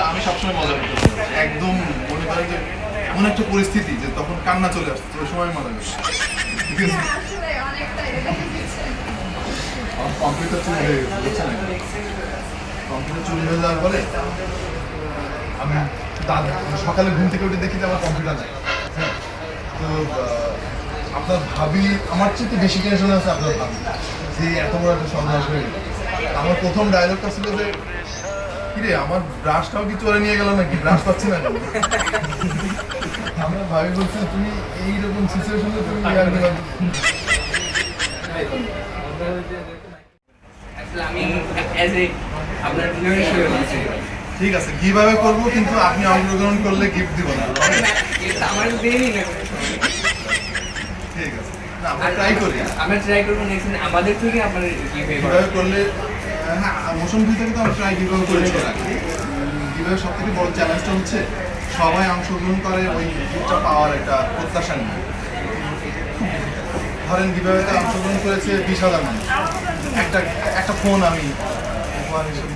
আমি সবসময় মজা করতে পারি, একদম মনে করেন যে এমন একটা পরিস্থিতি যে তখন কান্না চলে আসছে, ওই সময় মজা করছি। আমার কম্পিউটার চুরি হয়ে গেছে, বুঝছেন? কম্পিউটার চুরি হয়ে যাওয়ার পরে আমি সকালে ঘুম থেকে উঠে দেখি যে আমার কম্পিউটার নাই। হ্যাঁ, তো আপনার ভাবি আমার চেয়ে বেশি টেনশন আছে আপনার ভাবি যে এত বড় একটা সন্ত্রাস হয়ে গেল। আমার প্রথম ডায়লগটা ছিল যে কিরে আমার ব্রাশটাও কি চলে নিয়ে গেল নাকি, ব্রাশ পাচ্ছি না কেন? আমার ভাবি বলছে তুমি এইরকম সিচুয়েশনে তুমি ঠিক আছে কিভাবে করবো, কিন্তু আপনি অংশগ্রহণ করলে গিফট দিব না। ঠিক আছে, না আমরা ট্রাই করি, আমরা ট্রাই করবো নেক্সট দিন আমাদের থেকে আপনাদের কিভাবে করলে। হ্যাঁ, মোশন ভিউ থেকে তো আমরা ট্রাই কিভাবে করেছি রাখি। কিভাবে সব থেকে বড় চ্যালেঞ্জটা হচ্ছে সবাই অংশগ্রহণ করে ওই গিফটটা পাওয়ার একটা প্রত্যাশা নিয়ে। ধরেন কিভাবে অংশগ্রহণ করেছে 20,000 মানুষ, একটা ফোন আমি উপহার হিসেবে